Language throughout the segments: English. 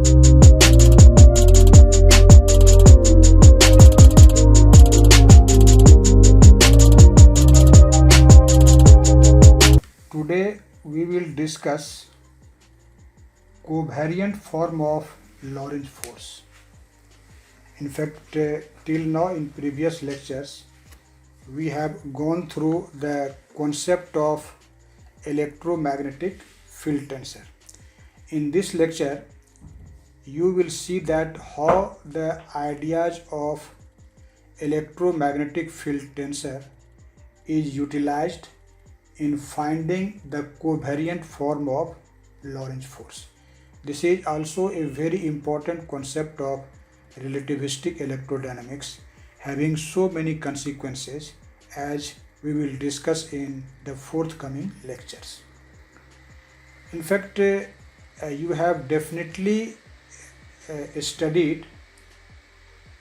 Today we will discuss covariant form of Lorentz force. In fact, till now in previous lectures we have gone through the concept of electromagnetic field tensor. In this lecture you will see that how the ideas of electromagnetic field tensor is utilized in finding the covariant form of Lorentz force. This is also a very important concept of relativistic electrodynamics, having so many consequences, as we will discuss in the forthcoming lectures. In fact, you have definitely studied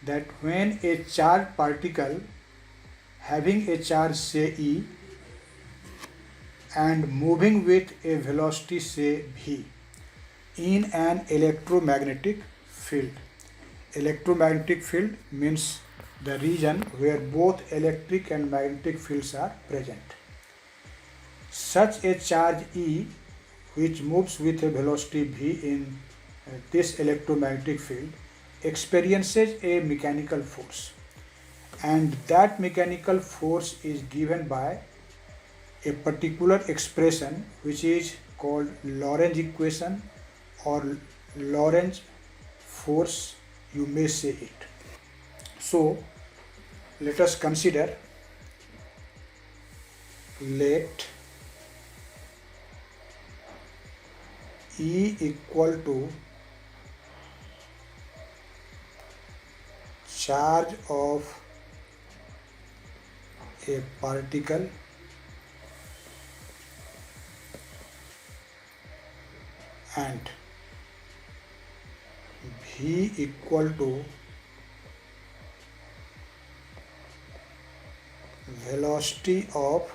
that when a charged particle having a charge say E and moving with a velocity say v in an electromagnetic field. Electromagnetic field means the region where both electric and magnetic fields are present. Such a charge E, which moves with a velocity v in this electromagnetic field, experiences a mechanical force, and that mechanical force is given by a particular expression which is called Lorentz equation or Lorentz force, you may say it. So let us consider, let E equal to charge of a particle and v equal to velocity of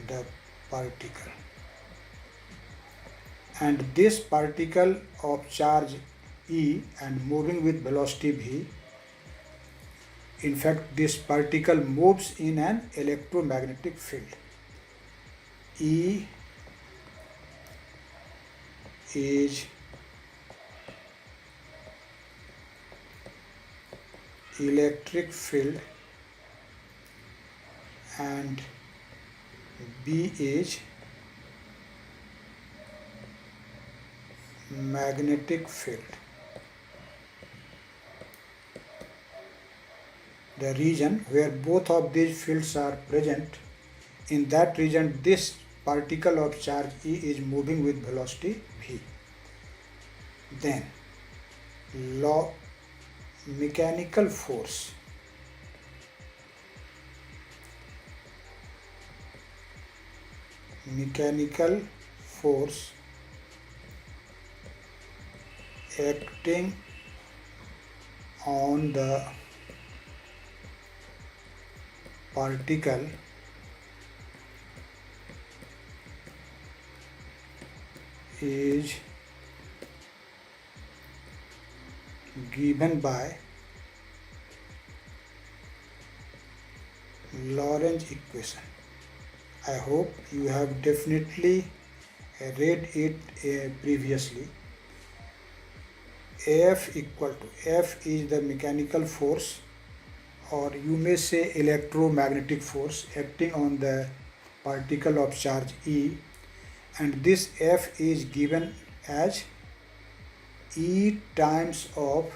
the particle, and this particle of charge E and moving with velocity v, in fact this particle moves in an electromagnetic field. E is electric field and B is magnetic field. The region where both of these fields are present, in that region this particle of charge E is moving with velocity v. Then mechanical force acting on the particle is given by Lorentz equation. I hope you have definitely read it previously. F equal to, F is the mechanical force, or you may say electromagnetic force acting on the particle of charge E, and this F is given as E times of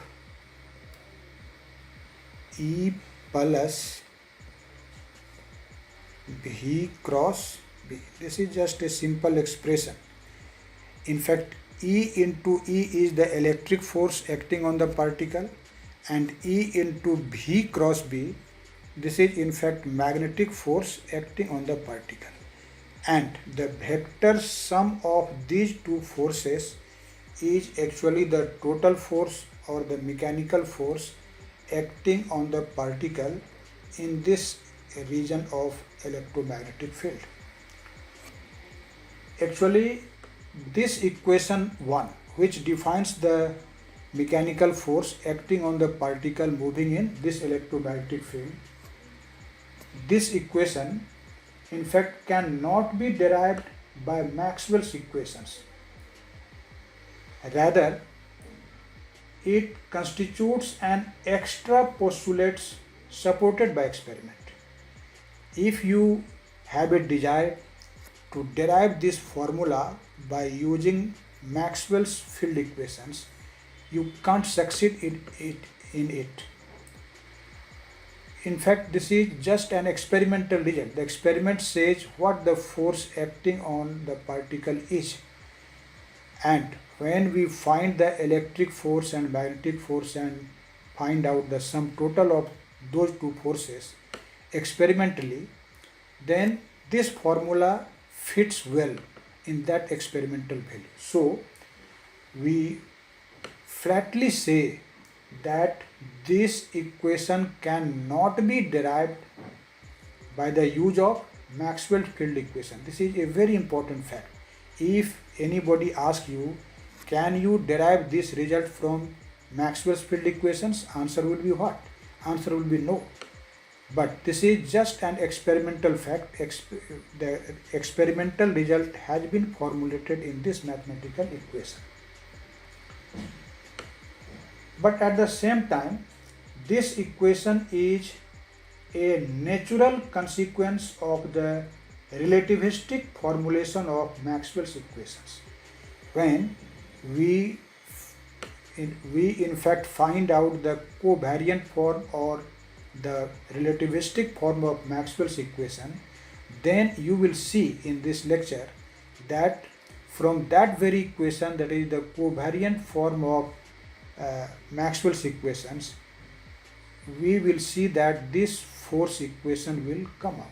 E plus V cross B. This is just a simple expression. In fact, E into E is the electric force acting on the particle, and E into V cross B, this is in fact magnetic force acting on the particle. And the vector sum of these two forces is actually the total force or the mechanical force acting on the particle in this region of electromagnetic field. Actually, this equation 1, which defines the mechanical force acting on the particle moving in this electromagnetic field, this equation in fact cannot be derived by Maxwell's equations. Rather, it constitutes an extra postulate supported by experiment. If you have a desire to derive this formula by using Maxwell's field equations, you can't succeed in it. In fact, this is just an experimental result. The experiment says what the force acting on the particle is, and when we find the electric force and magnetic force and find out the sum total of those two forces experimentally, then this formula fits well in that experimental value. So we flatly say that this equation cannot be derived by the use of Maxwell field equation. This is a very important fact. If anybody asks you, can you derive this result from Maxwell's field equations? Answer will be what? Answer will be no. But this is just an experimental fact. The experimental result has been formulated in this mathematical equation. But at the same time, this equation is a natural consequence of the relativistic formulation of Maxwell's equations. When we in fact find out the covariant form or the relativistic form of Maxwell's equation, then you will see in this lecture that from that very equation, that is the covariant form of Maxwell's equations, we will see that this force equation will come out.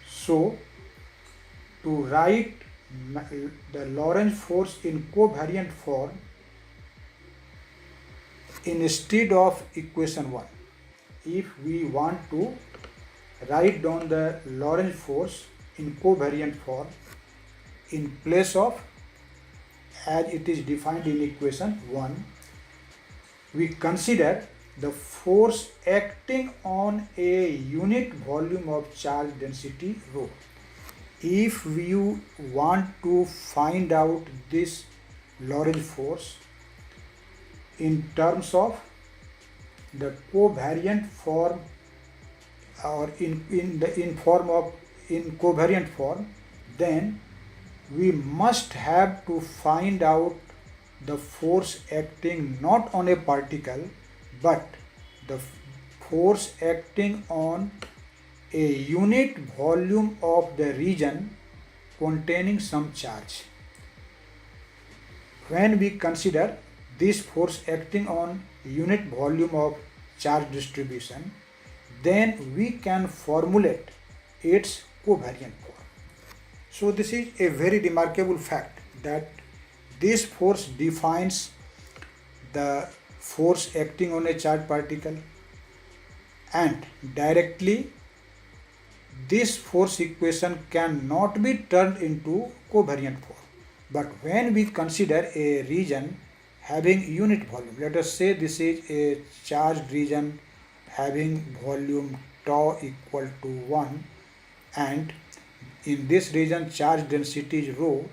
So, to write the Lorentz force in covariant form instead of equation 1, if we want to write down the Lorentz force in covariant form in place of as it is defined in equation 1, we consider the force acting on a unit volume of charge density rho. If you want to find out this Lorentz force in terms of the covariant form or in covariant form, then we must have to find out the force acting not on a particle but the force acting on a unit volume of the region containing some charge. When we consider this force acting on unit volume of charge distribution, then we can formulate its covariant form. So this is a very remarkable fact that this force defines the force acting on a charged particle, and directly this force equation cannot be turned into covariant form. But when we consider a region having unit volume, let us say this is a charged region having volume tau equal to 1, and in this region charge density is rho.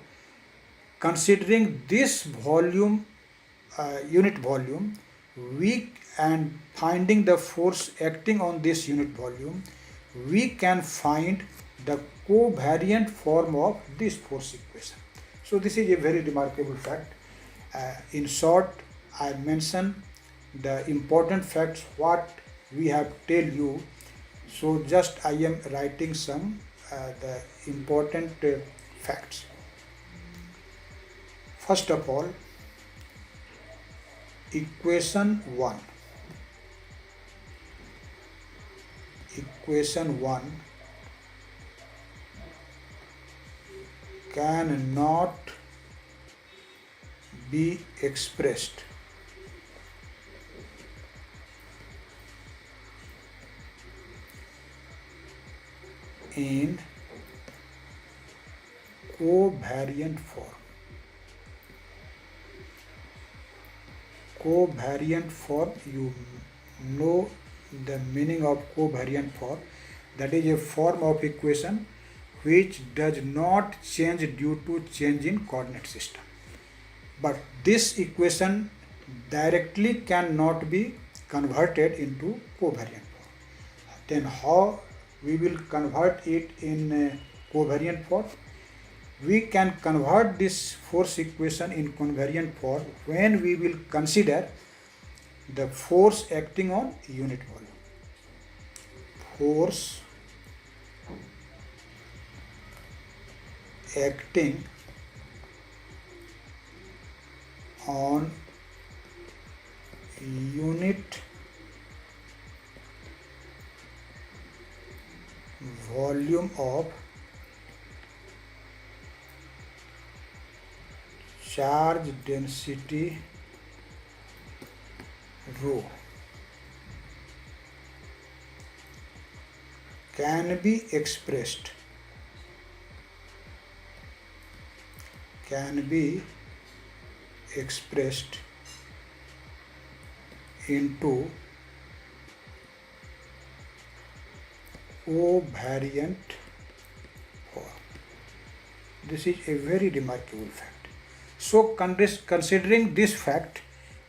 Considering this volume, unit volume, and finding the force acting on this unit volume, we can find the covariant form of this force equation. So this is a very remarkable fact. In short, I mentioned the important facts what we have tell you. So just I am writing some the important facts. First of all, equation 1. Equation 1 cannot be expressed in covariant form. Covariant form, you know the meaning of covariant form. That is a form of equation which does not change due to change in coordinate system. But this equation directly cannot be converted into covariant form. Then how we will convert it in covariant form? We can convert this force equation in covariant form when we will consider the force acting on unit volume. Force acting on unit volume of charge density rho can be expressed into covariant form. This is a very remarkable fact. So considering this fact,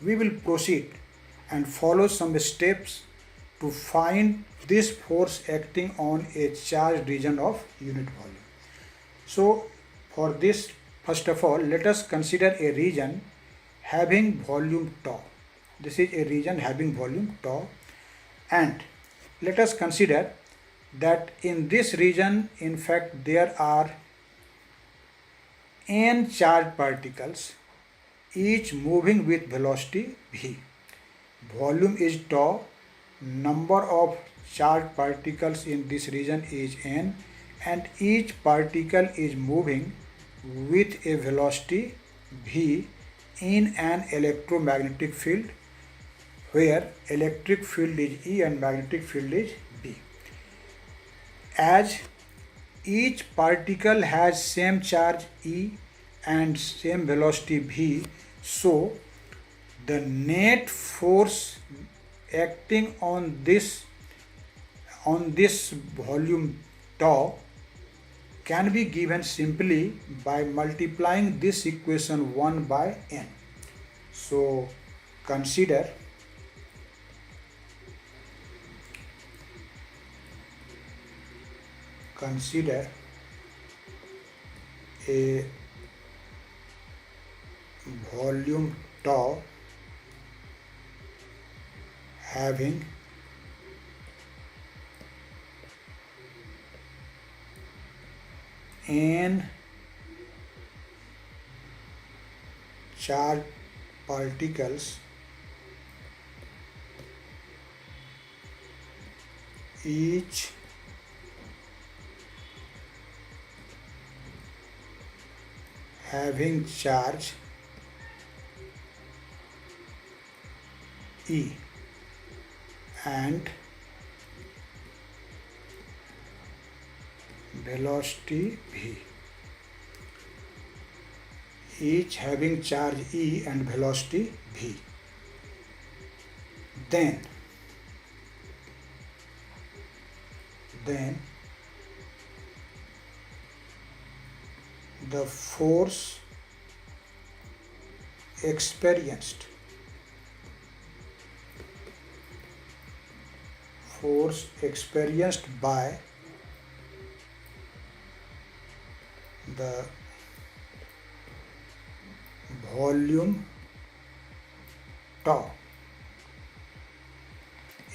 we will proceed and follow some steps to find this force acting on a charged region of unit volume. So for this, first of all, let us consider a region having volume tau. This is a region having volume tau, and let us consider that in this region, in fact, there are n charged particles, each moving with velocity v. Volume is tau, number of charged particles in this region is n, and each particle is moving with a velocity v in an electromagnetic field, where electric field is E and magnetic field is B. As each particle has same charge E and same velocity v, so the net force acting on this volume tau can be given simply by multiplying this equation 1 by n. So consider a volume tau having n charged particles, each having charge E and velocity v. Each having charge E and velocity v. Then the force experienced by the volume tau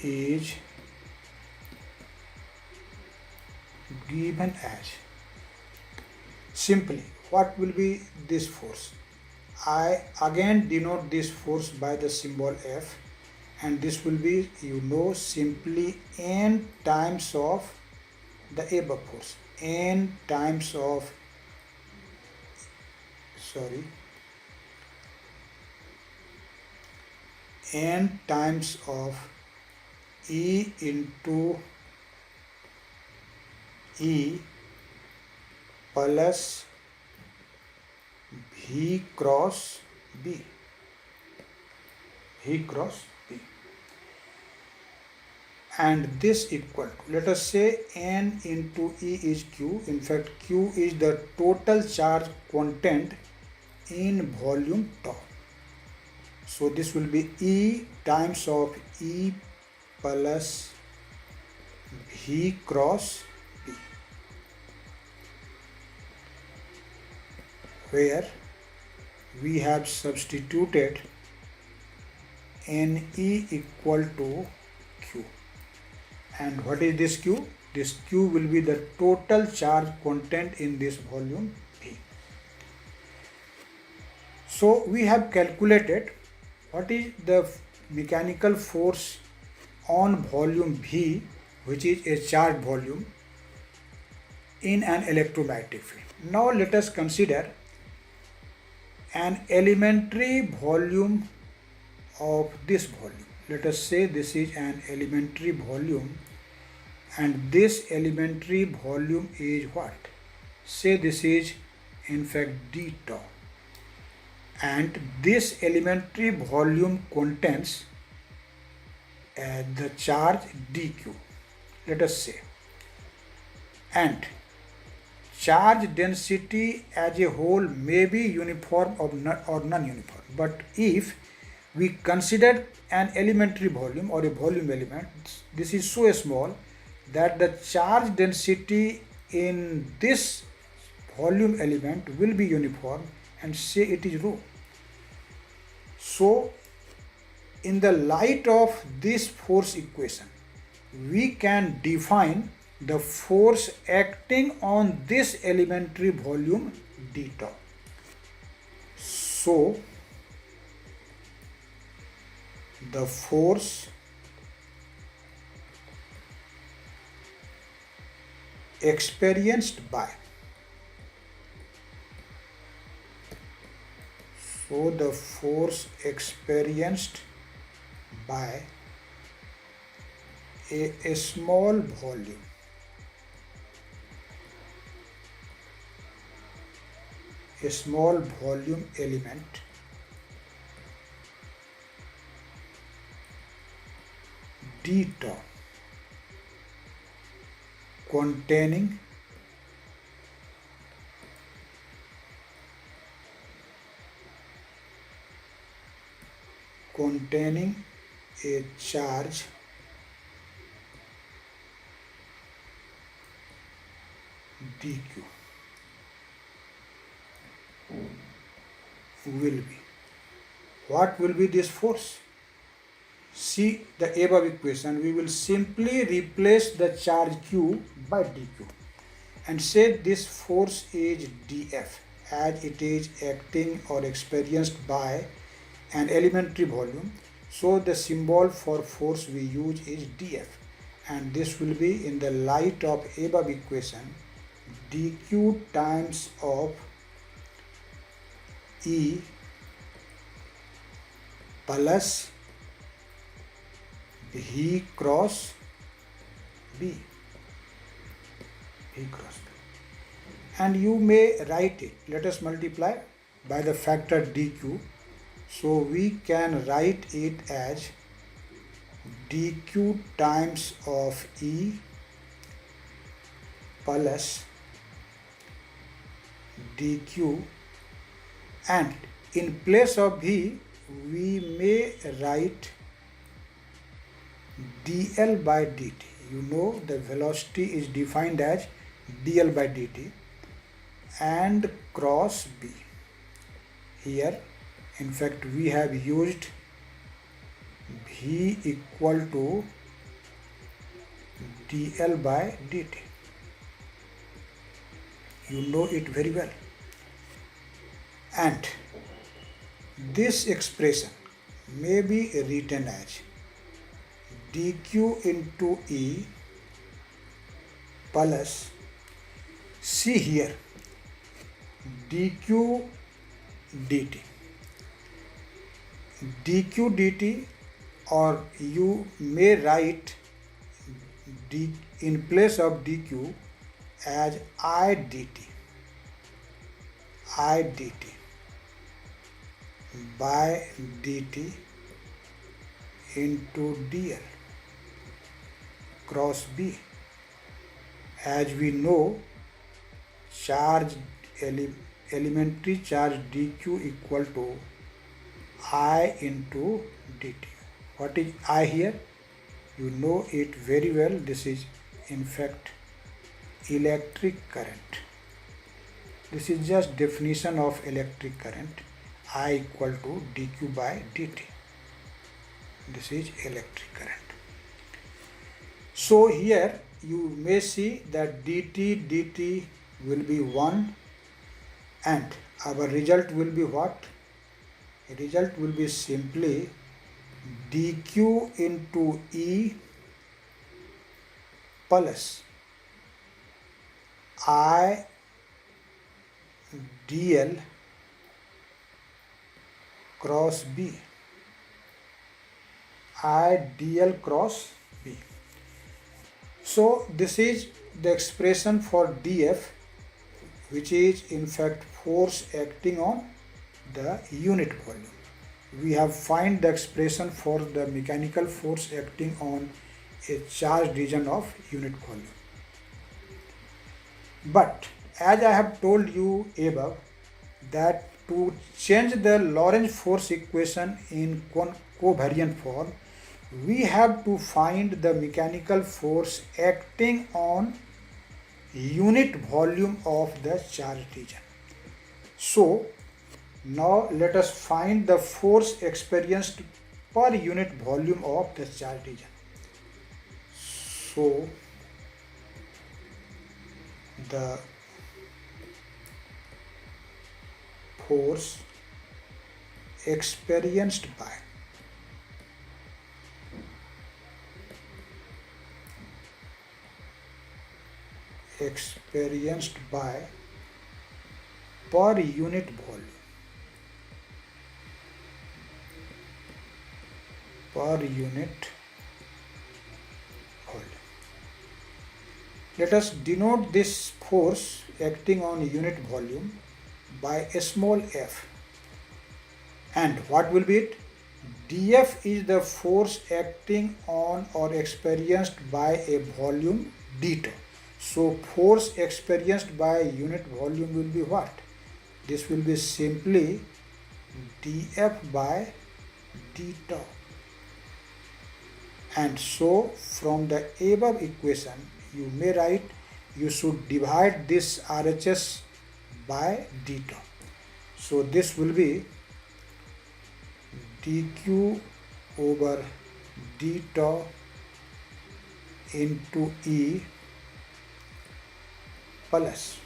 is given as, simply what will be this force? I again denote this force by the symbol F, and this will be, simply n times of the above force, n times of E into E plus V cross B. V cross B. And this equal to, let us say N into E is Q. In fact, Q is the total charge content in volume tau. So this will be E times of E plus V cross B, where we have substituted NE equal to Q. And what is this Q? This Q will be the total charge content in this volume V. So we have calculated what is the mechanical force on volume V, which is a charged volume, in an electromagnetic field. Now let us consider an elementary volume of this volume. Let us say this is an elementary volume, and this elementary volume is what? Say this is in fact d tau, and this elementary volume contains the charge dq, let us say, and charge density as a whole may be uniform or non-uniform. But if we consider an elementary volume or a volume element, this is so small that the charge density in this volume element will be uniform, and say it is rho. So in the light of this force equation, we can define the force acting on this elementary volume d tau. So the force experienced by a small volume element d tau containing a charge dq will be, what will be this force? See the above equation, we will simply replace the charge q by dq and say this force is df, as it is acting or experienced by an elementary volume. So the symbol for force we use is df, and this will be in the light of above equation dq times of E plus V cross B. And you may write it. Let us multiply by the factor dq. So we can write it as dq times of E plus dq, and in place of V we may write dl by dt. You know the velocity is defined as dl by dt, and cross B. Here in fact we have used V equal to dl by dt. You know it very well. And this expression may be written as dq into E plus, see here, dq dt. dq dt, or you may write d in place of dq as I dt. by dt into dl cross b. As we know, charge elementary charge dq equal to I into dt. What is I here? You know it very well. This is in fact electric current. This is just definition of electric current. I equal to dq by dt. This is electric current. So here you may see that dt will be 1 and our result will be what? Result will be simply dq into E plus I dl cross B. I dl cross B. So this is the expression for dF, which is in fact force acting on the unit volume. We have find the expression for the mechanical force acting on a charged region of unit volume. But as I have told you above, that to change the Lorentz force equation in covariant form, we have to find the mechanical force acting on unit volume of the charged region. So now let us find the force experienced per unit volume of the charged region. So the force experienced by per unit volume Let us denote this force acting on unit volume by a small f. And what will be it? dF is the force acting on or experienced by a volume d tau. So force experienced by unit volume will be what? This will be simply dF by d tau. And so from the above equation you may write, you should divide this RHS by d tau. So this will be dq over d tau into E plus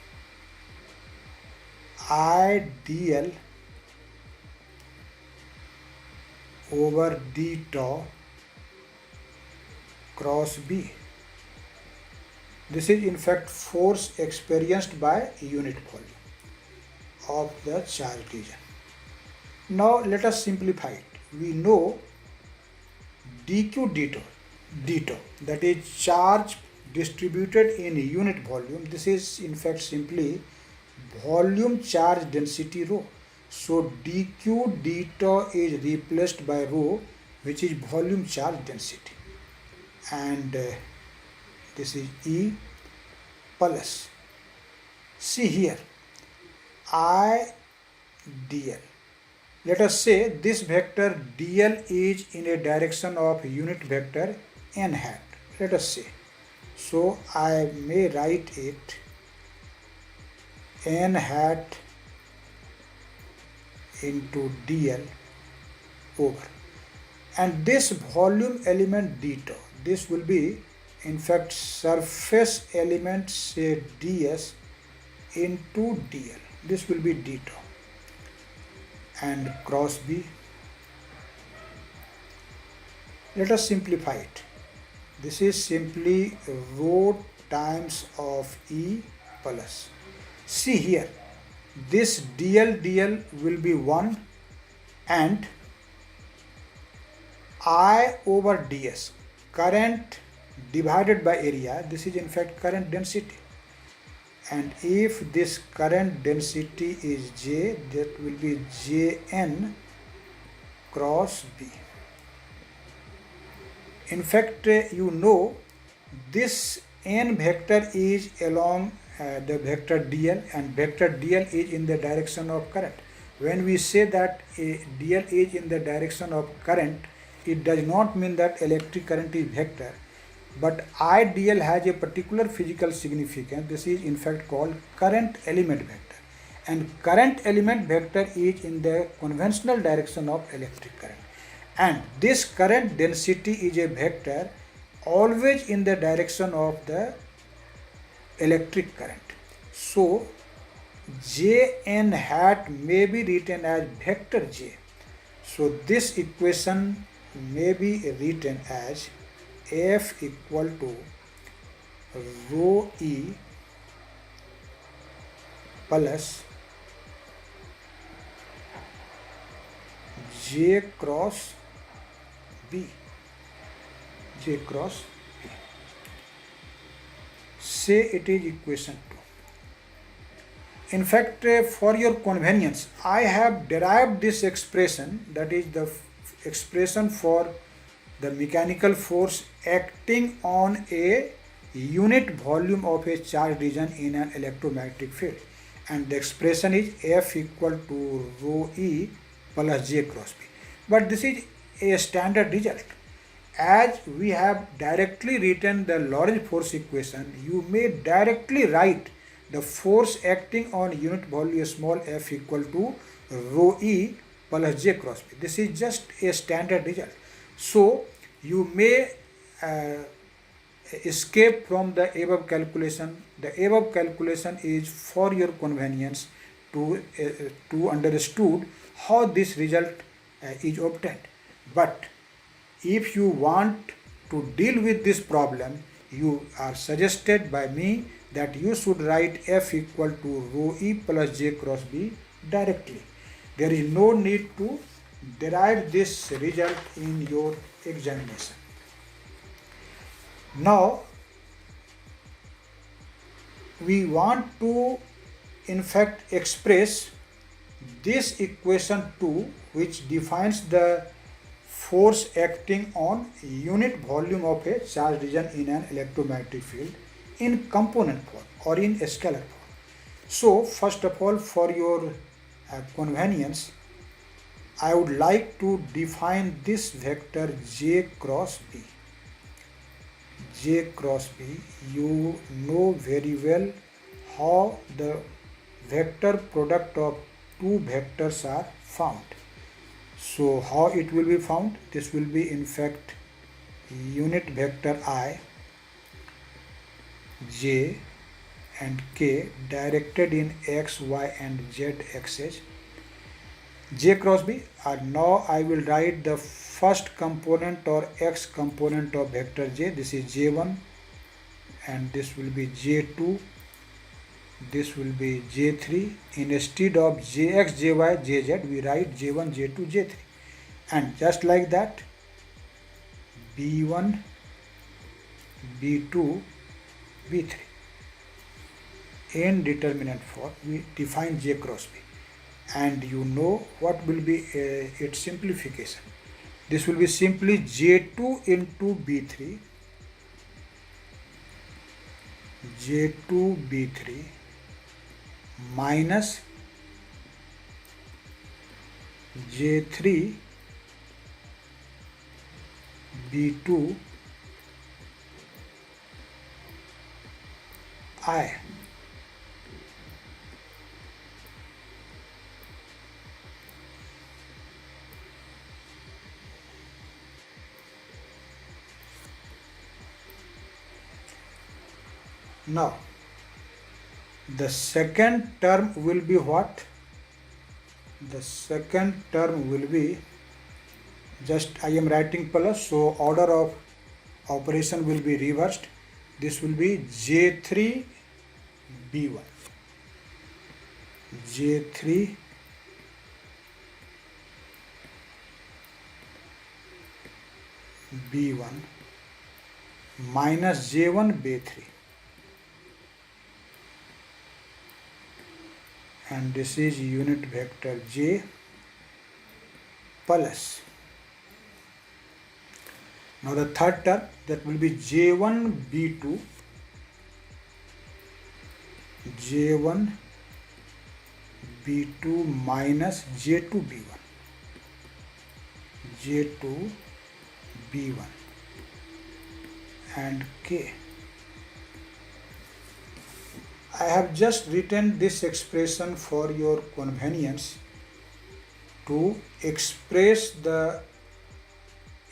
I dl over d tau cross B. This is in fact force experienced by unit volume of the charged region. Now let us simplify it. We know dq d tau, that is charge distributed in unit volume. This is in fact simply volume charge density rho. So dq d tau is replaced by rho, which is volume charge density, and this is E plus, see here, I dl. Let us say this vector dl is in a direction of unit vector n hat. Let us say. So I may write it n hat into dl over. And this volume element d tau, this will be in fact surface element, say ds into dl. This will be d tau. And cross B. Let us simplify it. This is simply rho times of E plus. See here, this dl will be 1 and I over ds, current divided by area, this is in fact current density. And if this current density is J, that will be Jn cross B. In fact, you know this n vector is along the vector dl, and vector dl is in the direction of current. When we say that dl is in the direction of current, it does not mean that electric current is vector, but idl has a particular physical significance. This is in fact called current element vector, and current element vector is in the conventional direction of electric current, and this current density is a vector always in the direction of the electric current. So Jn hat may be written as vector J. So this equation may be written as F equal to rho E plus J cross B. J cross B. Say it is equation 2. In fact, for your convenience, I have derived this expression, that is the expression for the mechanical force acting on a unit volume of a charged region in an electromagnetic field, and the expression is F equal to rho E plus J cross B. But this is a standard result. As we have directly written the Lorentz force equation, you may directly write the force acting on unit volume small f equal to rho E plus J cross B. This is just a standard result. So you may escape from the above calculation. The above calculation is for your convenience to understood how this result is obtained. But if you want to deal with this problem, you are suggested by me that you should write F equal to rho E plus J cross B directly. There is no need to derive this result in your examination. Now, we want to in fact express this equation 2, which defines the force acting on unit volume of a charged region in an electromagnetic field, in component form or in scalar form. So first of all, for your convenience, I would like to define this vector J cross B. J cross B, you know very well how the vector product of two vectors are found. So how it will be found? This will be in fact unit vector I, J and K directed in X, Y and Z axis, J cross B. And now I will write the first component or X component of vector J. This is J1 and this will be J2. This will be J3. Instead of Jx, Jy, Jz, we write J1, J2, J3. And just like that, B1, B2, B3. N determinant for, we define J cross B. And you know what will be its simplification. This will be simply J2 into B3, J2 B3 minus J3 B2 I. Now, the second term will be what? The second term will be, just I am writing plus, so order of operation will be reversed. This will be J3 B1. J3 B1 minus J1 B3. And this is unit vector J plus. Now the third term, that will be J1B2, J1B2 minus J2B1, J2B1 and K. I have just written this expression for your convenience to express the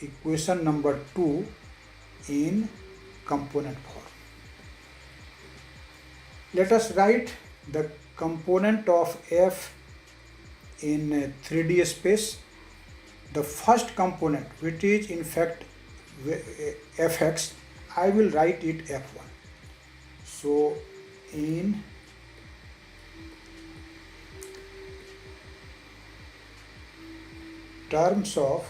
equation number 2 in component form. Let us write the component of f in 3D space. The first component, which is in fact fx, I will write it f1. So in terms of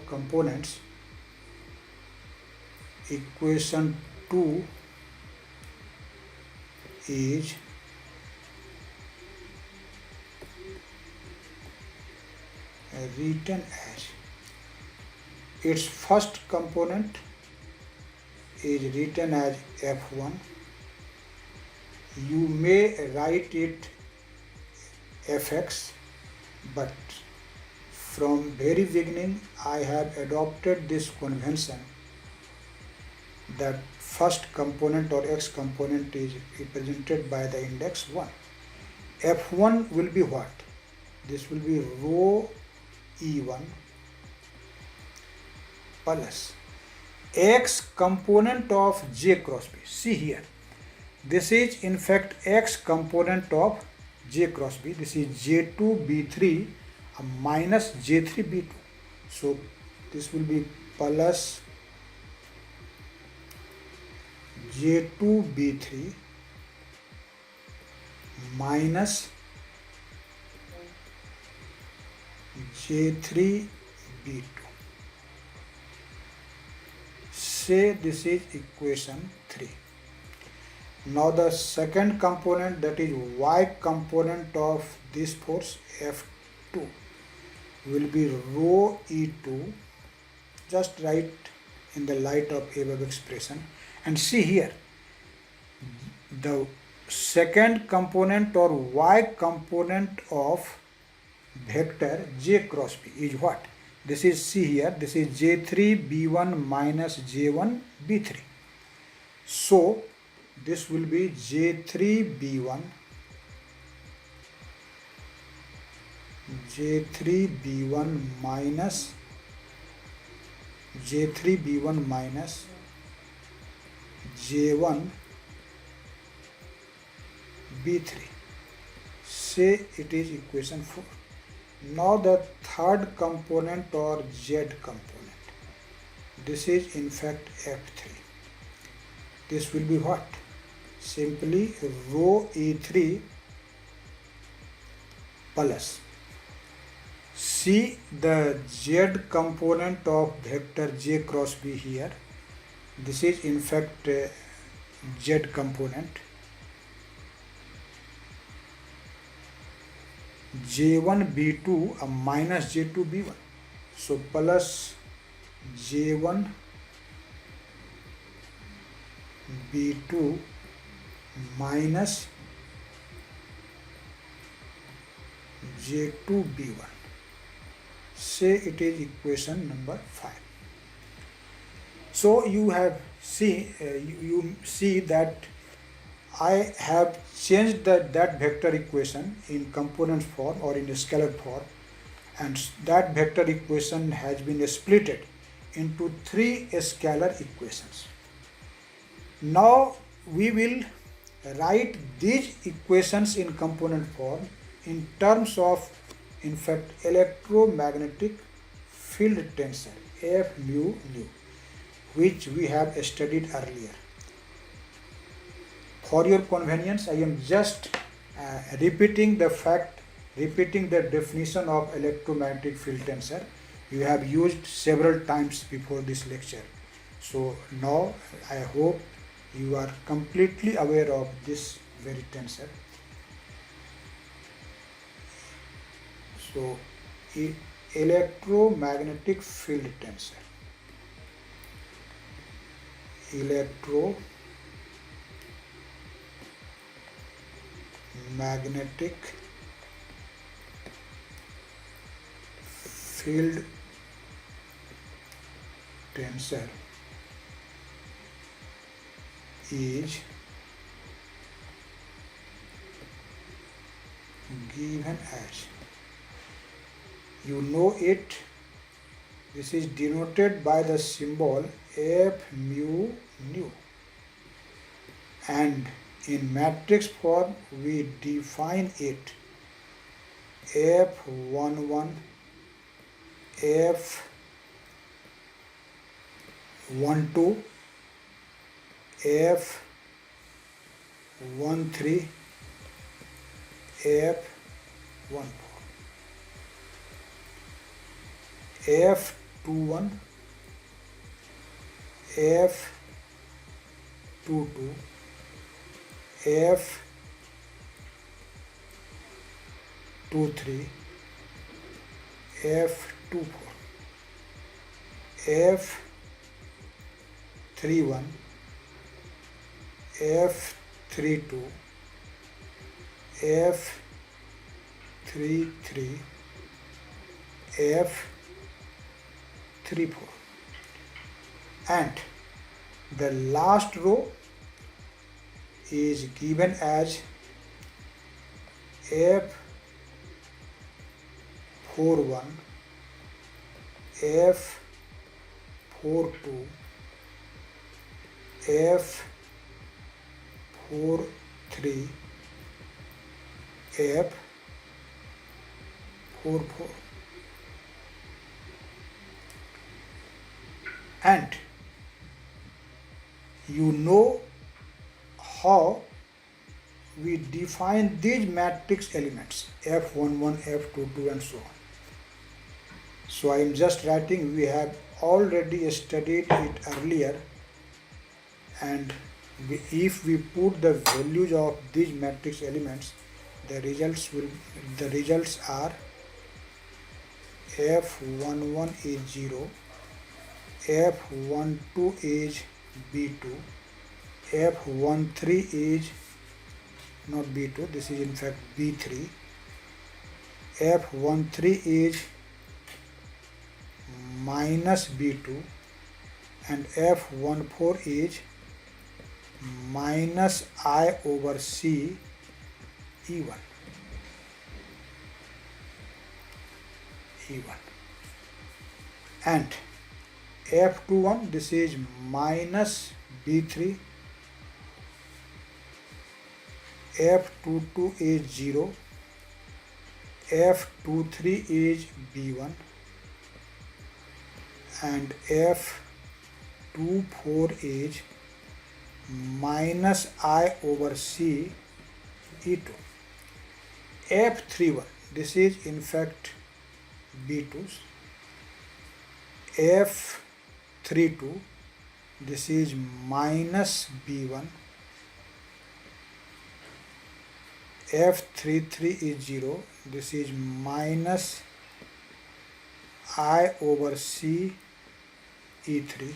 components, equation 2 is written as, its first component is written as f1. You may write it fx, but from very beginning I have adopted this convention that first component or x component is represented by the index 1. f1 will be what? This will be rho e1 plus x component of j cross b. See here, this is in fact x component of j cross b. This is j2b3 minus j3b2. So this will be plus j2b3 minus j3b2. Say this is equation 3. Now the second component, that is y component of this force F2, will be rho E2. Just write in the light of above expression, and see here the second component or y component of vector j cross b is what? This is, see here, this is j3b1 minus j1b3. So this will be j3b1 minus j1b3. Say it is equation 4. Now the third component or z component, this is in fact f3. This will be what? Simply rho e3 plus, see the z component of vector j cross b here. This is in fact z component, j1b2 minus j2b1. So plus j1b2 minus j2b1. Say it is equation number 5. So you have you see that I have changed that vector equation in component form or in a scalar form, and that vector equation has been splitted into 3 scalar equations. Now we will write these equations in component form in terms of, in fact, electromagnetic field tensor F mu nu, which we have studied earlier. For your convenience, I am just repeating the definition of electromagnetic field tensor. You have used several times before this lecture. So now I hope You are completely aware of this very tensor. So, electromagnetic field tensor. Electromagnetic field tensor is given as, you know it, this is denoted by the symbol F mu nu, and in matrix form we define it F11, F12, F13, F14, F21, F22, F23, F24, F31, F32, F33, F34, and the last row is given as F41, F42, F43, F44, and you know how we define these matrix elements F11, F22 and so on. So I am just writing, we have already studied it earlier, and if we put the values of these matrix elements, the results are F11 is 0, F12 is B2, F13 is not B2, this is in fact B3, F13 is minus B2, and F14 is minus I over C E1. And F21, this is minus B3, F22 is 0, F23 is B1, and F24 is minus I over C E2. F31, this is in fact B2's. F32, this is minus B1. F33 is 0, this is minus I over C E3.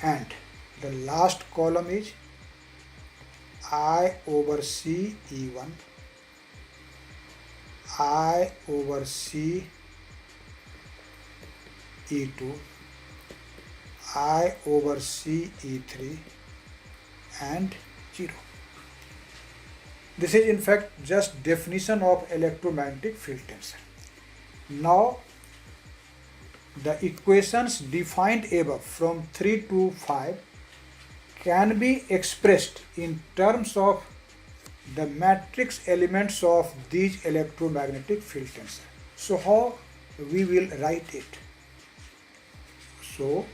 And the last column is I over C E1, I over C E2, I over C E3 and 0. This is in fact just definition of electromagnetic field tensor. Now the equations defined above from 3 to 5 can be expressed in terms of the matrix elements of these electromagnetic field tensor. So how we will write it? So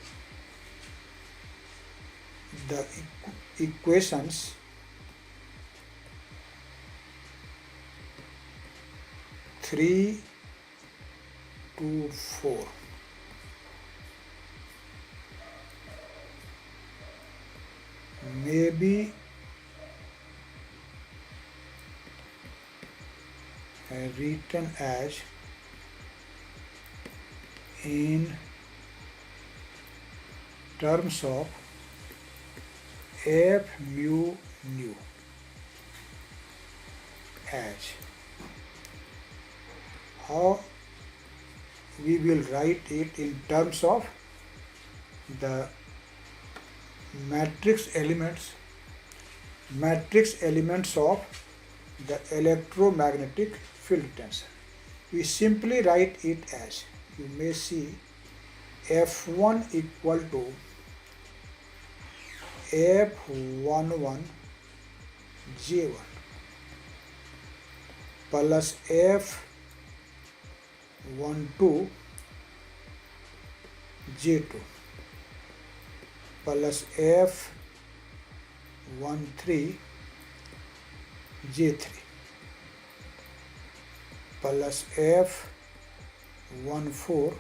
the equations 3 to 4. Maybe written as in terms of f mu nu as. How we will write it in terms of the matrix elements of the electromagnetic field tensor. We simply write it as, you may see, F1 equal to F11 J1 plus F12 J2 plus F13 J3 plus F14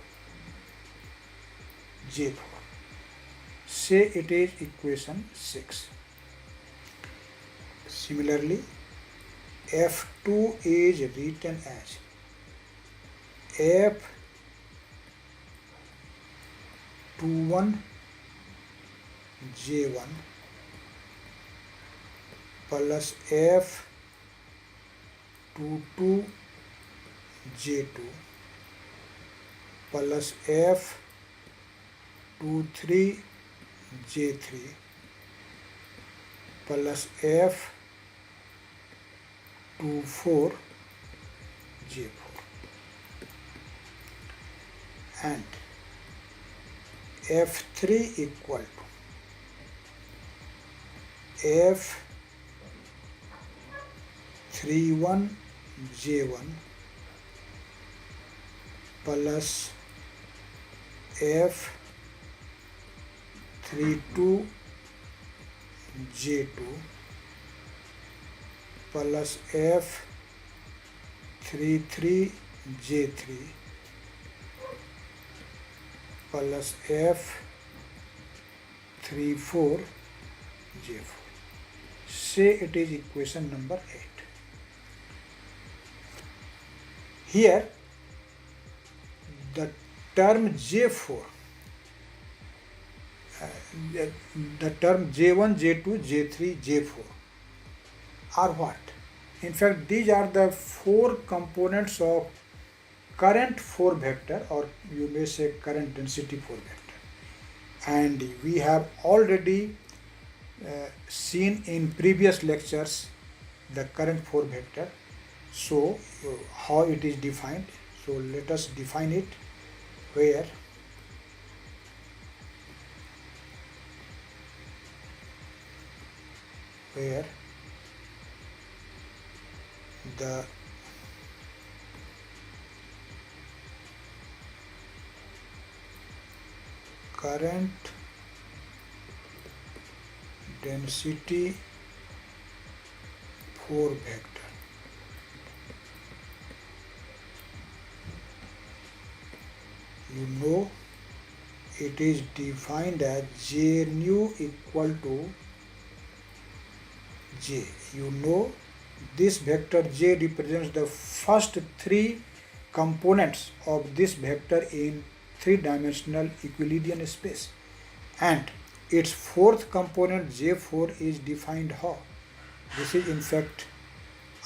J4. Say it is equation 6. Similarly, F2 is written as F21 J1 plus F22 J2 plus F23 J3 plus F24 J4, and F3 equal to F31 J1 plus F32 J2 plus F33 J3 plus F34 J4. Say it is equation number 8. Here the term J4, the term J1, J2, J3, J4 are what? In fact, these are the 4 components of current 4 vector, or you may say current density 4 vector. And we have already seen in previous lectures the current 4 vector. So how it is defined? So let us define it, where the current density 4 vector you know it is defined as J nu equal to J. You know this vector J represents the first 3 components of this vector in 3-dimensional Euclidean space, and its 4th component J4 is defined how? This is in fact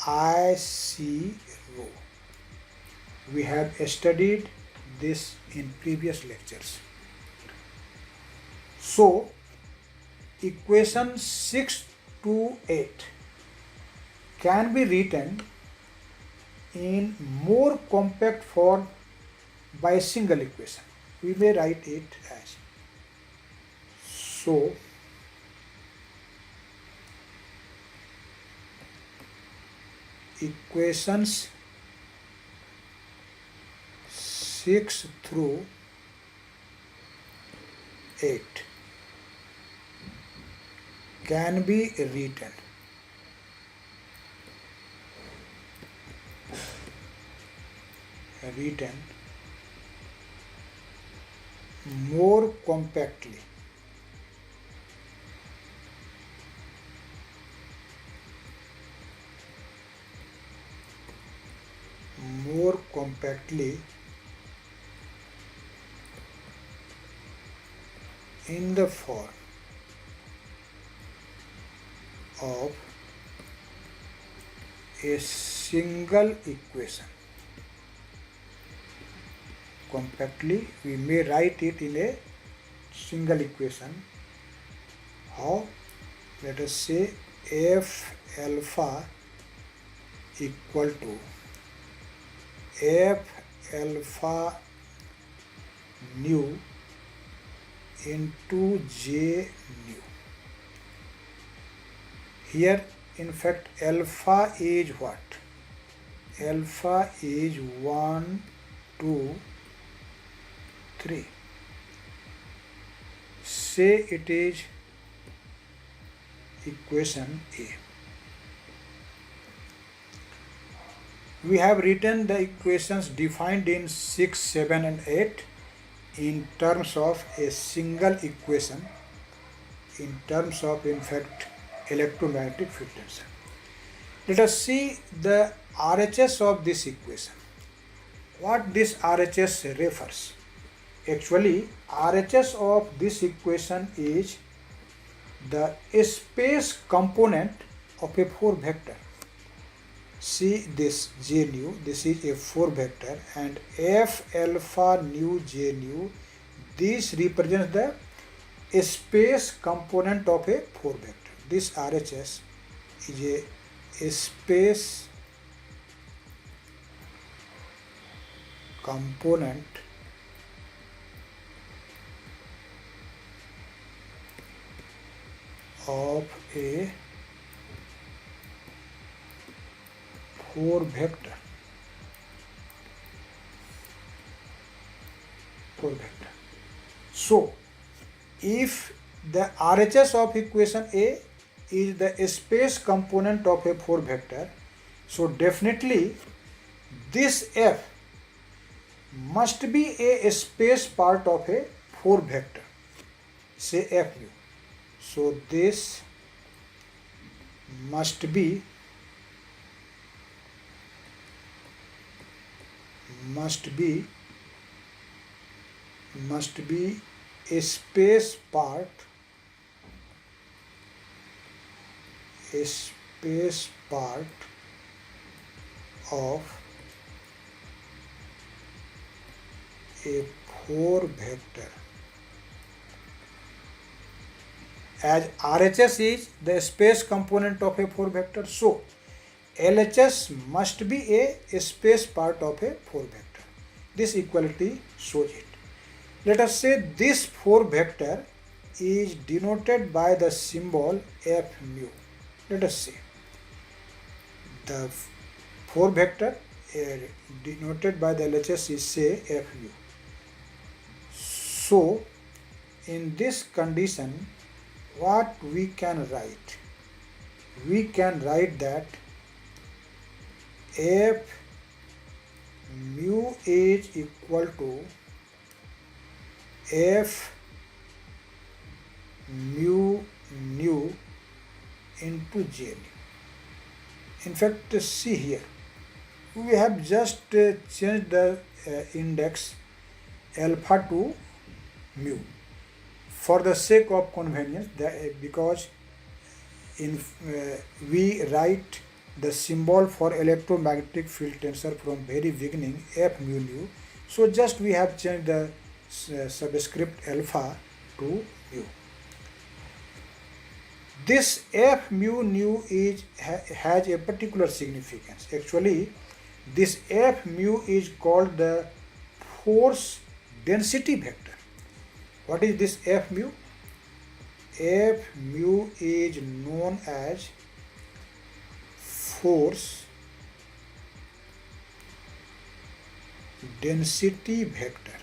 IC rho. We have studied this in previous lectures. So equation 6 to 8 can be written in more compact form by a single equation. We may write it as so. Equations 6 through 8 can be written written more compactly. More compactly in the form of a single equation. Compactly, we may write it in a single equation. How? Let us say f alpha equal to f alpha nu into j nu. Here, in fact, alpha is what? Alpha is 1, 2, 3. Say it is equation A. We have written the equations defined in 6, 7 and 8 in terms of a single equation, in terms of, in fact, electromagnetic field tensor. Let us see the RHS of this equation. What this RHS refers? Actually, RHS of this equation is the space component of a 4 vector. See this j nu, this is a 4 vector, and f alpha nu j nu, this represents the space component of a 4 vector. This RHS is a space component of a 4 vector. 4 vector. So, if the RHS of equation A is the space component of a 4 vector, so definitely this F must be a space part of a 4 vector, say F nu. So this must be a space part of a 4 vector, as RHS is the space component of a 4 vector, so LHS must be a space part of a 4 vector. This equality shows it. Let us say this 4 vector is denoted by the symbol F mu. Let us say the 4 vector denoted by the LHS is, say, F mu. So in this condition, what we can write? We can write that F mu is equal to F mu nu into j nu. In fact, see here, we have just changed the index alpha to mu for the sake of convenience, because we write the symbol for electromagnetic field tensor from very beginning F mu nu, so just we have changed the subscript alpha to mu. This F mu nu has a particular significance. Actually, this F mu is called the force density vector. What is this F mu? F mu is known as force density vector.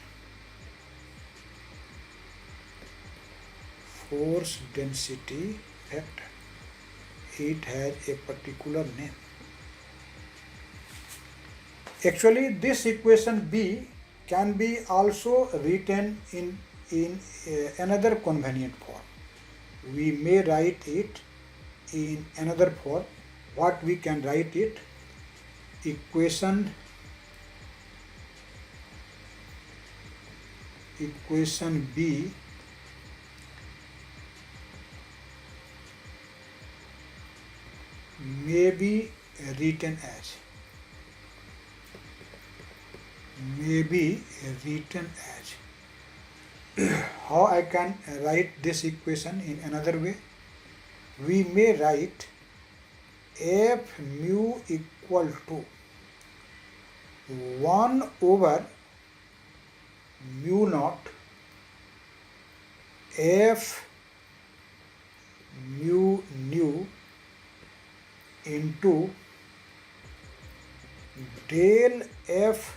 Force density vector. It has a particular name. Actually, this equation B can be also written in another convenient form. We may write it in another form. What we can write it? Equation B may be written as how I can write this equation in another way? We may write f mu equal to 1 over mu naught f mu nu into del f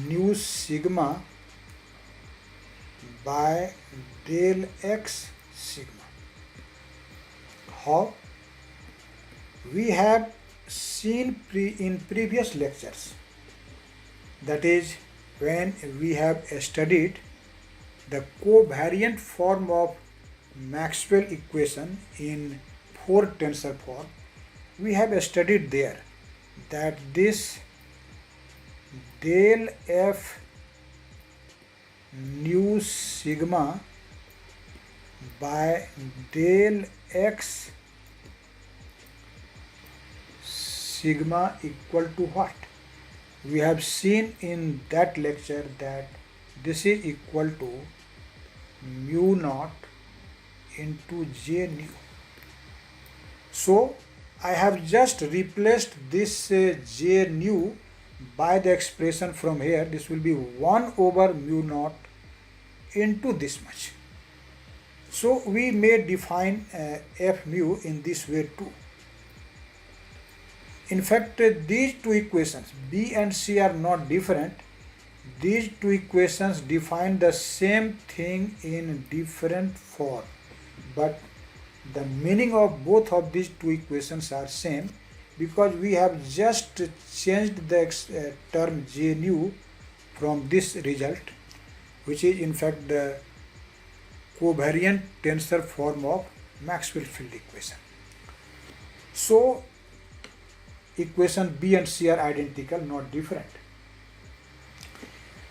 nu sigma by del x sigma. How? We have seen in previous lectures, that is when we have studied the covariant form of Maxwell equation in 4 tensor form, we have studied there that this del f nu sigma by del x sigma equal to what? We have seen in that lecture that this is equal to mu naught into j nu. So I have just replaced this j nu by the expression from here. This will be 1 over mu naught into this much. So we may define f mu in this way too. In fact, these two equations B and C are not different. These two equations define the same thing in different form, but the meaning of both of these two equations are same, because we have just changed the term j nu from this result, which is in fact the covariant tensor form of Maxwell field equation. So equation B and C are identical, not different.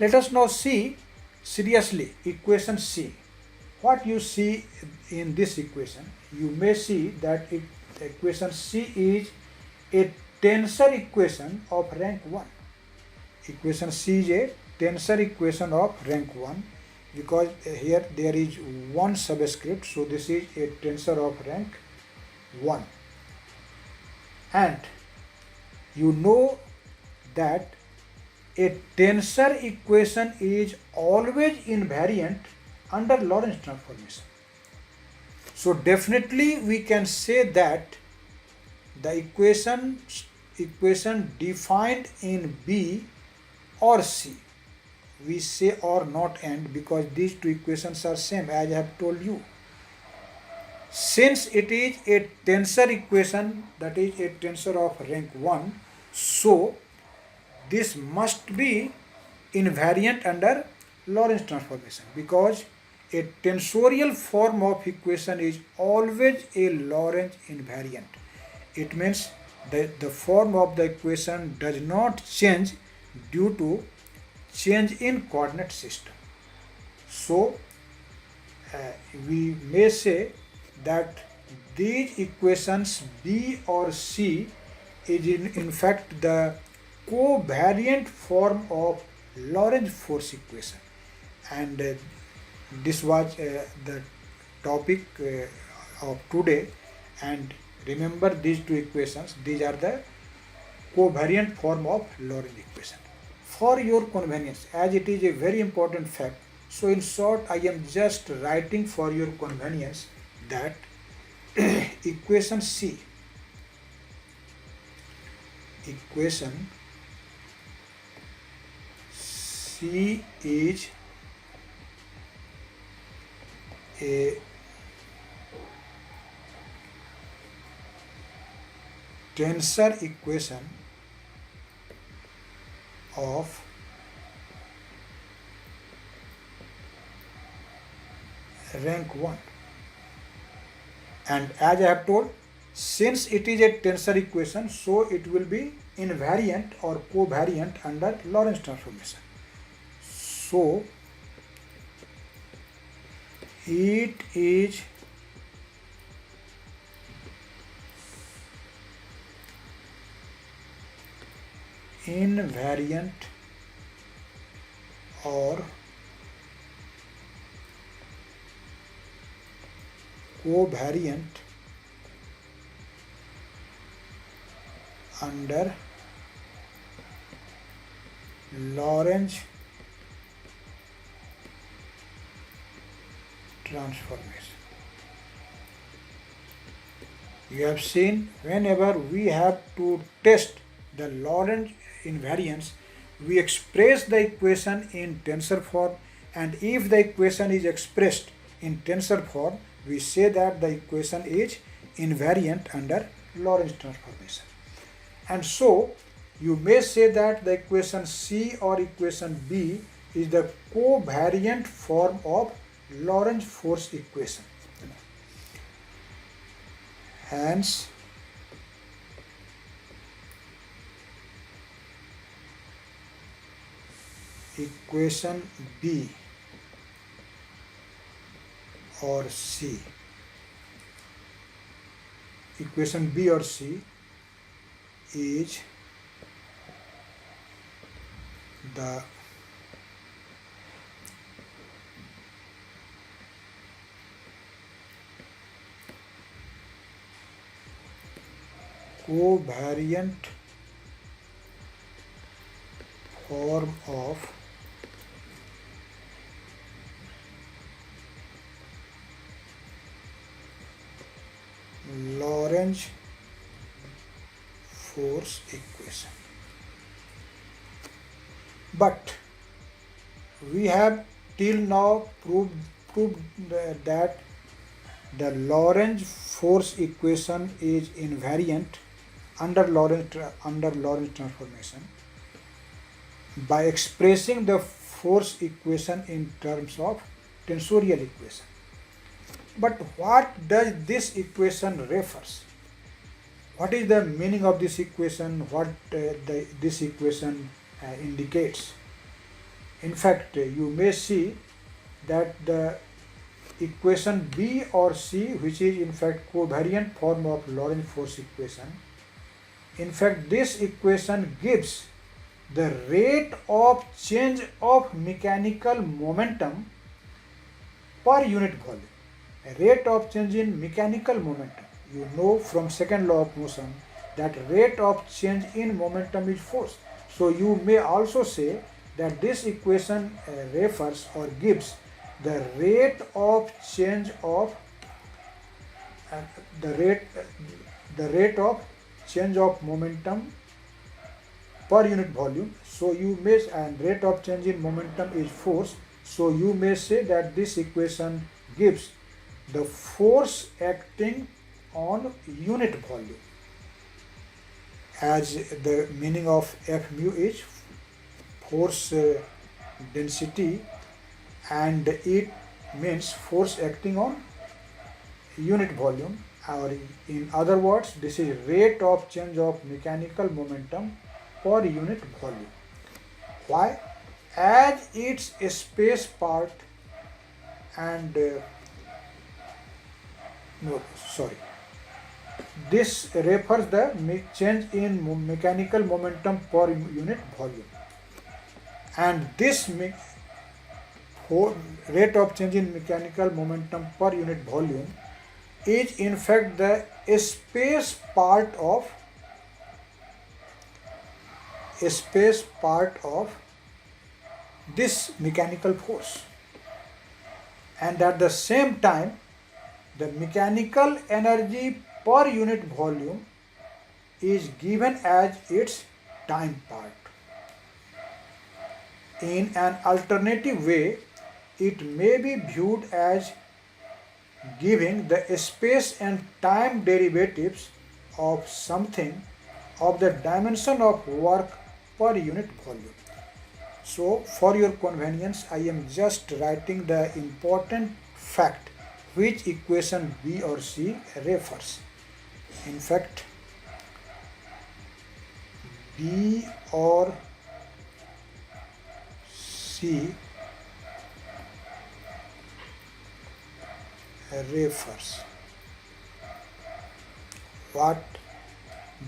Let us now see seriously equation C. What you see in this equation? You may see that equation C is a tensor equation of rank 1. Equation C is a tensor equation of rank 1, because here there is one subscript, so this is a tensor of rank 1. And you know that a tensor equation is always invariant under Lorentz transformation. So definitely we can say that the equation defined in B or C, we say or not and, because these two equations are same, as I have told you. Since it is a tensor equation, that is a tensor of rank 1, so this must be invariant under Lorentz transformation, because a tensorial form of equation is always a Lorentz invariant. It means that the form of the equation does not change due to change in coordinate system. So we may say that these equations B or C is in fact the covariant form of Lorentz force equation, and this was the topic of today. And remember these two equations, these are the covariant form of Lorentz equation. For your convenience, as it is a very important fact, so in short I am just writing for your convenience that equation C is a tensor equation of rank 1. And as I have told, since it is a tensor equation, so it will be invariant or covariant under Lorentz transformation. So it is invariant or covariant under Lorentz transformation. You have seen whenever we have to test the Lorentz invariance, we express the equation in tensor form, and if the equation is expressed in tensor form, we say that the equation is invariant under Lorentz transformation. And so you may say that the equation C or equation B is the covariant form of Lorentz force equation. Hence, equation B or C, equation B or C is the covariant form of Lorentz force equation. But we have till now proved that the Lorentz force equation is invariant under Lorentz transformation by expressing the force equation in terms of tensorial equation. But what does this equation refers? What is the meaning of this equation? What this equation indicates? In fact, you may see that the equation B or C, which is in fact covariant form of Lorentz force equation, in fact this equation gives the rate of change of mechanical momentum per unit volume. A rate of change in mechanical momentum. You know from second law of motion that rate of change in momentum is force. So you may also say that this equation refers or gives the rate of change of the rate of change of momentum per unit volume. So you may, and rate of change in momentum is force. So you may say that this equation gives the force acting on unit volume, as the meaning of F mu is force density, and it means force acting on unit volume, or in other words, this is rate of change of mechanical momentum per unit volume. Why? As its space part and this refers the change in mechanical momentum per unit volume, and this rate of change in mechanical momentum per unit volume is in fact the space part of this mechanical force, and at the same time the mechanical energy per unit volume is given as its time part. In an alternative way, it may be viewed as giving the space and time derivatives of something of the dimension of work per unit volume. So, for your convenience, I am just writing the important fact which equation B or C refers. In fact, B or C refers. What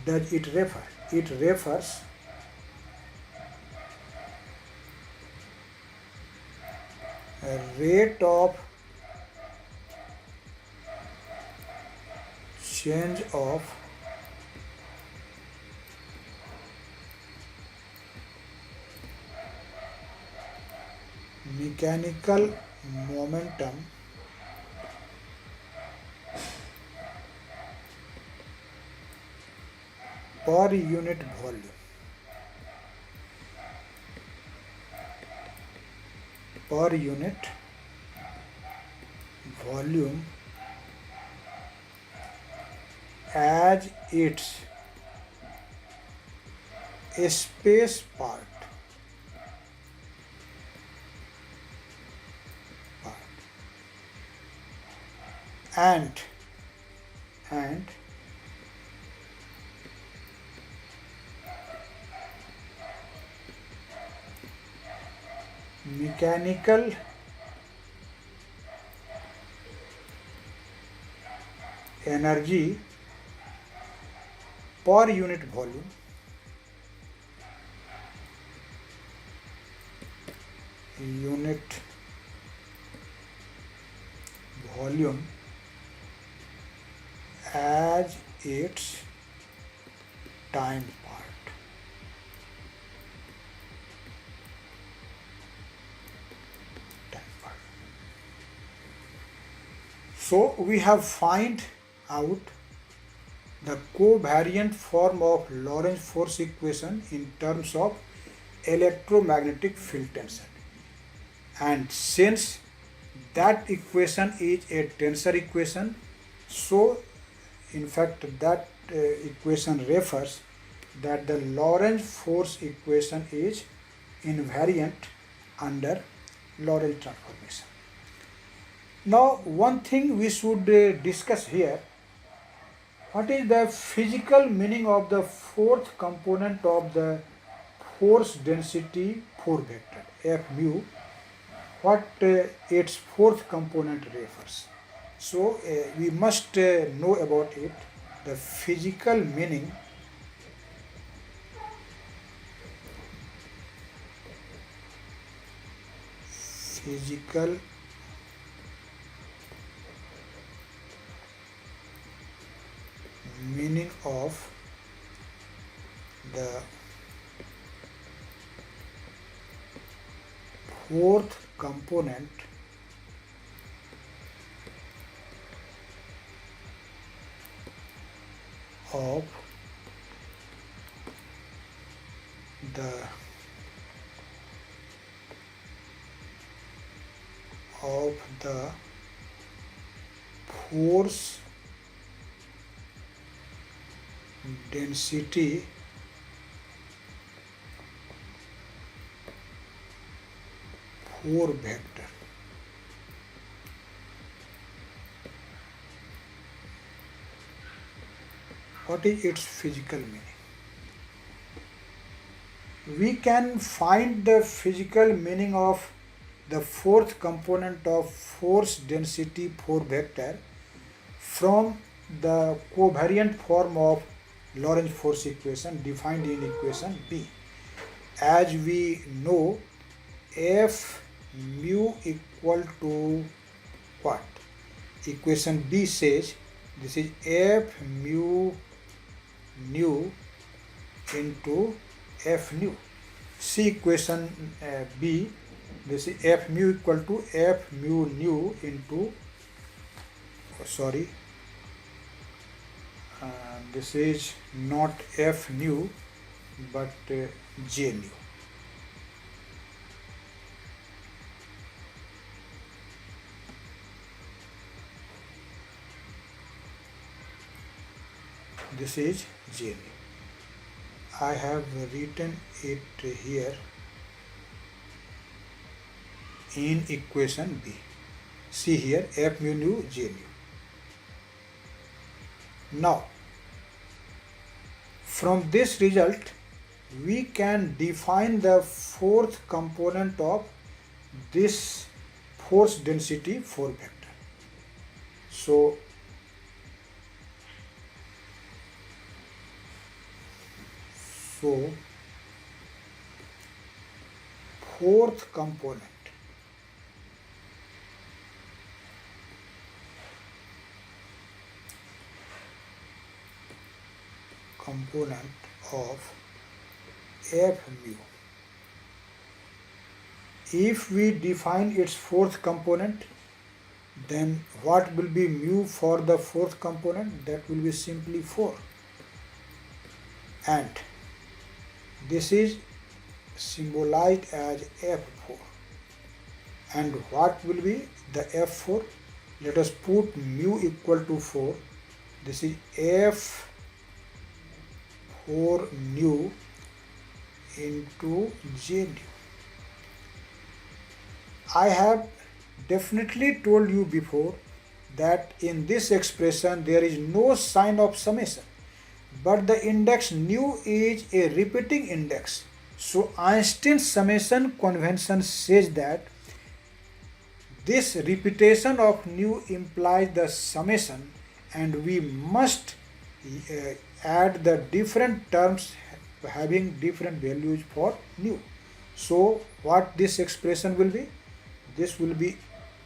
does it refer? It refers a rate of change of mechanical momentum per unit volume. Per unit volume as its space part. And mechanical energy per unit volume as its time part. So we have find out the covariant form of Lorentz force equation in terms of electromagnetic field tension. And since that equation is a tensor equation, so in fact that equation refers that the Lorentz force equation is invariant under Lorentz transformation. Now one thing we should discuss here, what is the physical meaning of the fourth component of the force density 4 vector F mu, what its fourth component refers. So we must know about it, the physical meaning of the fourth component of the force density four vector. What is its physical meaning? We can find the physical meaning of the fourth component of force density 4 vector from the covariant form of Lorentz force equation defined in equation B. As we know, F mu equal to what? Equation B says this is F mu nu into F nu. See equation B, this is F mu equal to F mu nu into, this is not F nu but J nu. this is J mu. I have written it here in equation B. See here, F mu nu J mu. Now, from this result, we can define the fourth component of this force density 4 vector. So, fourth component of F mu. If we define its fourth component, then what will be mu for the fourth component? That will be simply 4. And this is symbolized as F4. And what will be the F4? Let us put mu equal to 4. This is F4 nu into J nu. I have definitely told you before that in this expression there is no sign of summation, but the index nu is a repeating index. So Einstein's summation convention says that this repetition of nu implies the summation, and we must add the different terms having different values for nu. So what this expression will be? This will be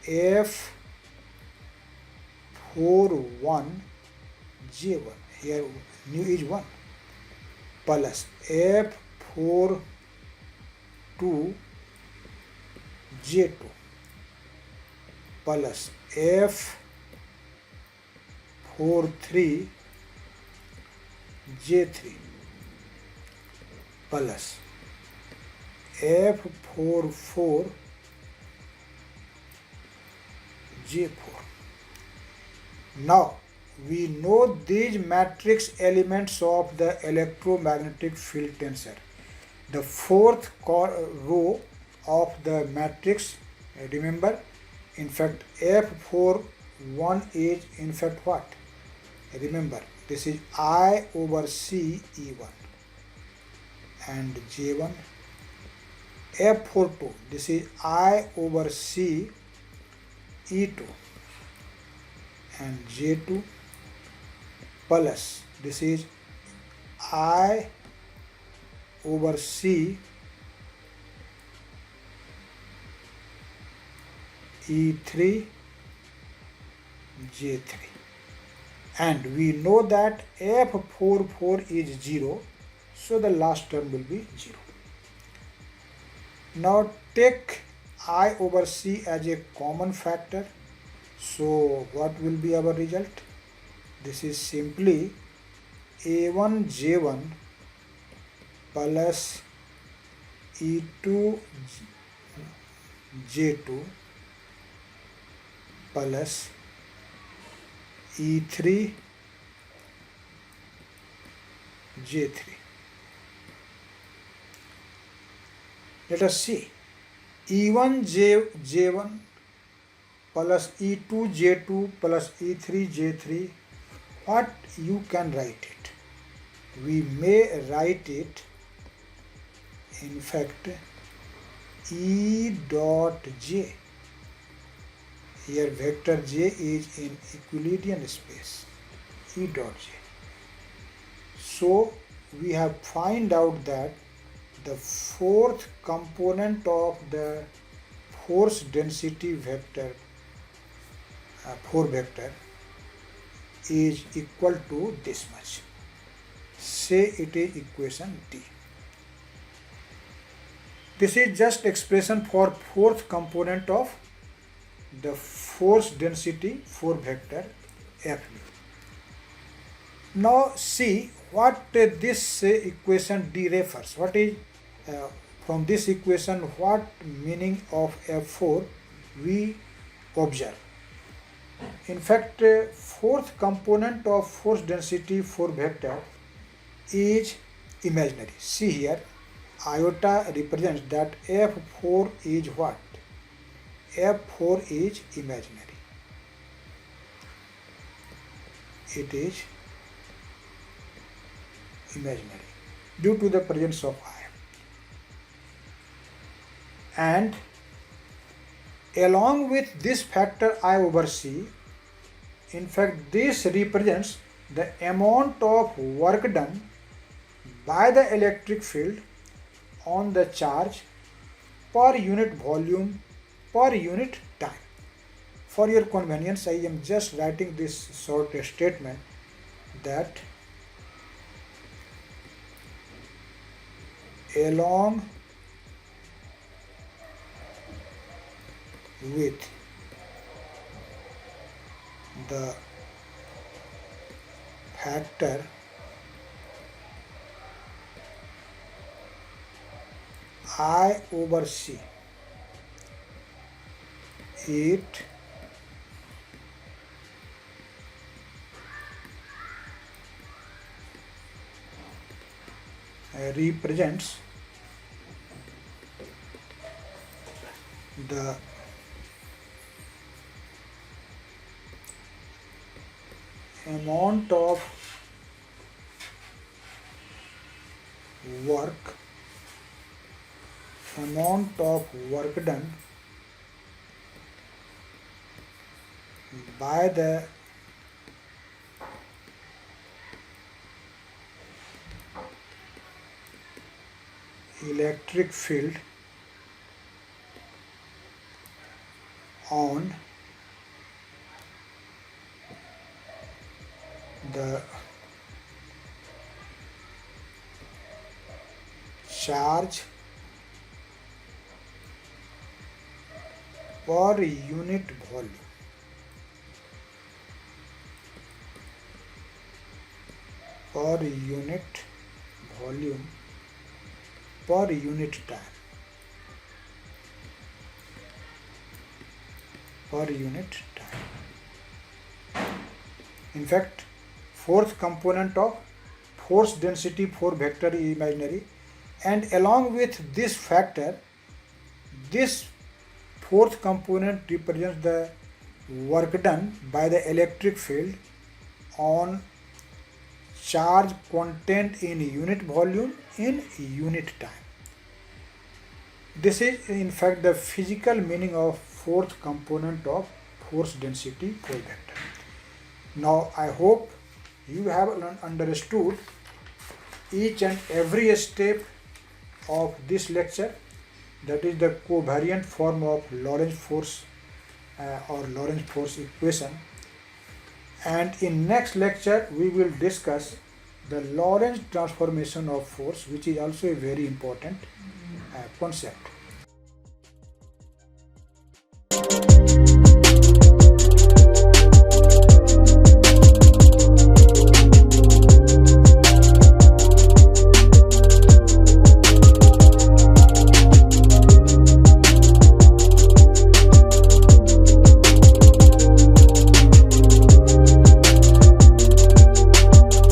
F41 J1, here nu is 1, plus F42 J2 plus F43 J3 plus F44 J4. Now we know these matrix elements of the electromagnetic field tensor. The fourth row of the matrix, remember, in fact F41 is in fact what? Remember, this is I over C E1 and J1. F42, this is I over C E2 and J2 plus this is I over C E3 J3, and we know that F44 is 0, so the last term will be 0. Now take I over C as a common factor. So what will be our result? This is simply A1 J1 plus E2 J2 plus E3 J3. Let us see. E1 J1 plus E2 J2 plus E3 J3, what you can write it? We may write it, in fact, E dot J. Here vector J is in Euclidean space, E dot J. So we have find out that the fourth component of the force density vector 4 vector is equal to this much. Say it is equation D. This is just expression for fourth component of the force density 4 vector F mu. Now see what this equation D refers. What is from this equation, what meaning of F4 we observe? In fact, fourth component of force density 4 vector is imaginary. See here, iota represents that F4 is what? F4 is imaginary. It is imaginary due to the presence of I. And along with this factor I over C, in fact this represents the amount of work done by the electric field on the charge per unit volume per unit time. For your convenience, I am just writing this short statement that along with the factor I over C, it represents the amount of work done by the electric field on the charge per unit volume. Per unit volume per unit time. Per unit time. In fact, fourth component of force density 4 vector is imaginary, and along with this factor, this fourth component represents the work done by the electric field on charge content in unit volume in unit time. This is in fact the physical meaning of fourth component of force density 4 vector. Now I hope you have understood each and every step of this lecture, that is the covariant form of Lorentz force or Lorentz force equation. And in next lecture we will discuss the Lorentz transformation of force, which is also a very important concept.